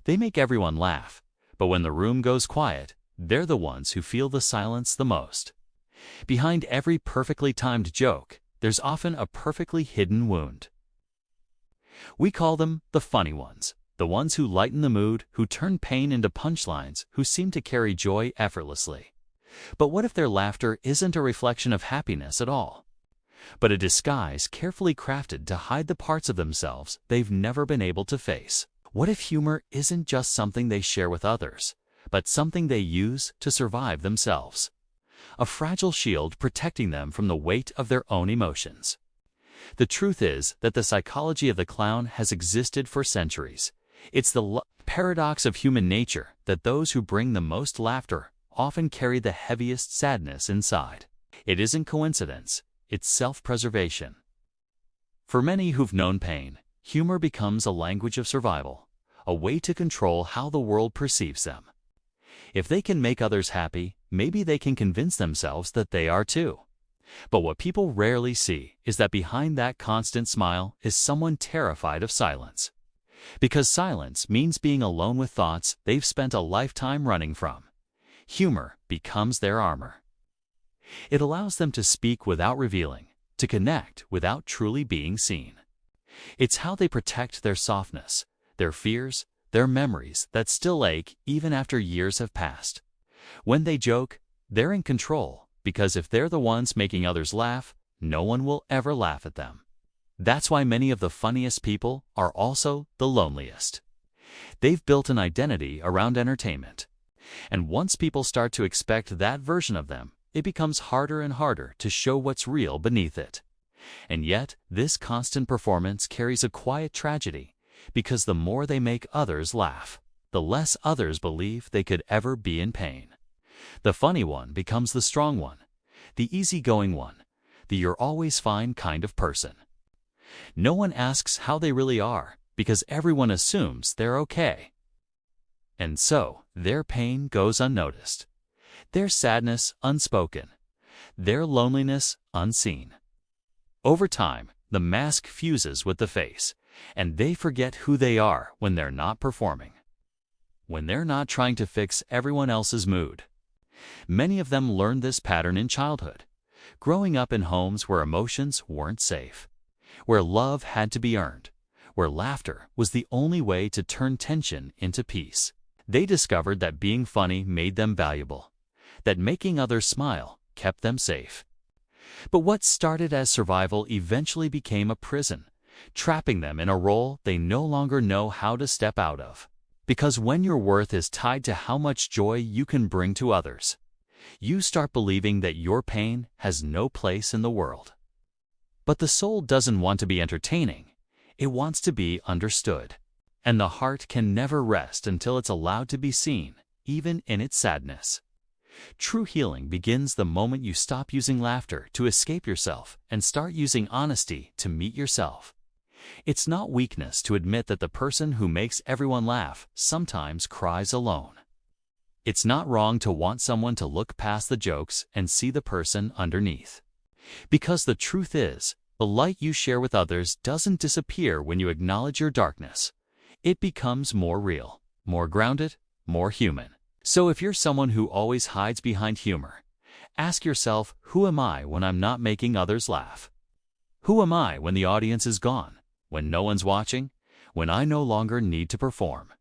They make everyone laugh, but when the room goes quiet, they're the ones who feel the silence the most. Behind every perfectly timed joke, there's often a perfectly hidden wound. We call them the funny ones, the ones who lighten the mood, who turn pain into punchlines, who seem to carry joy effortlessly. But what if their laughter isn't a reflection of happiness at all, but a disguise carefully crafted to hide the parts of themselves they've never been able to face? What if humor isn't just something they share with others, but something they use to survive themselves? A fragile shield protecting them from the weight of their own emotions. The truth is that the psychology of the clown has existed for centuries. It's the paradox of human nature that those who bring the most laughter often carry the heaviest sadness inside. It isn't coincidence, it's self-preservation. For many who've known pain, humor becomes a language of survival, a way to control how the world perceives them. If they can make others happy, maybe they can convince themselves that they are too. But what people rarely see is that behind that constant smile is someone terrified of silence. Because silence means being alone with thoughts they've spent a lifetime running from. Humor becomes their armor. It allows them to speak without revealing, to connect without truly being seen. It's how they protect their softness, their fears, their memories that still ache even after years have passed. When they joke, they're in control, because if they're the ones making others laugh, no one will ever laugh at them. That's why many of the funniest people are also the loneliest. They've built an identity around entertainment. And once people start to expect that version of them, it becomes harder and harder to show what's real beneath it. And yet, this constant performance carries a quiet tragedy, because the more they make others laugh, the less others believe they could ever be in pain. The funny one becomes the strong one, the easygoing one, the you're always fine kind of person. No one asks how they really are, because everyone assumes they're okay. And so, their pain goes unnoticed, their sadness unspoken, their loneliness unseen. Over time, the mask fuses with the face, and they forget who they are when they're not performing, when they're not trying to fix everyone else's mood. Many of them learned this pattern in childhood, growing up in homes where emotions weren't safe, where love had to be earned, where laughter was the only way to turn tension into peace. They discovered that being funny made them valuable, that making others smile kept them safe. But what started as survival eventually became a prison, trapping them in a role they no longer know how to step out of. Because when your worth is tied to how much joy you can bring to others, you start believing that your pain has no place in the world. But the soul doesn't want to be entertaining, it wants to be understood. And the heart can never rest until it's allowed to be seen, even in its sadness. True healing begins the moment you stop using laughter to escape yourself and start using honesty to meet yourself. It's not weakness to admit that the person who makes everyone laugh sometimes cries alone. It's not wrong to want someone to look past the jokes and see the person underneath. Because the truth is, the light you share with others doesn't disappear when you acknowledge your darkness. It becomes more real, more grounded, more human. So if you're someone who always hides behind humor, ask yourself, who am I when I'm not making others laugh? Who am I when the audience is gone, when no one's watching, when I no longer need to perform?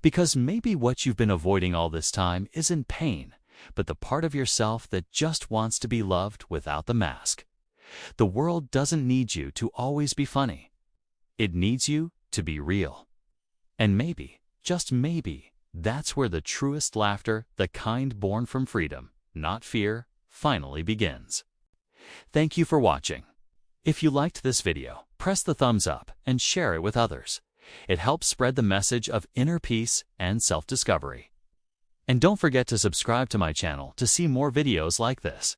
Because maybe what you've been avoiding all this time isn't pain, but the part of yourself that just wants to be loved without the mask. The world doesn't need you to always be funny. It needs you to be real. And maybe, just maybe, that's where the truest laughter, the kind born from freedom, not fear, finally begins. Thank you for watching. If you liked this video, press the thumbs up and share it with others. It helps spread the message of inner peace and self-discovery. And don't forget to subscribe to my channel to see more videos like this.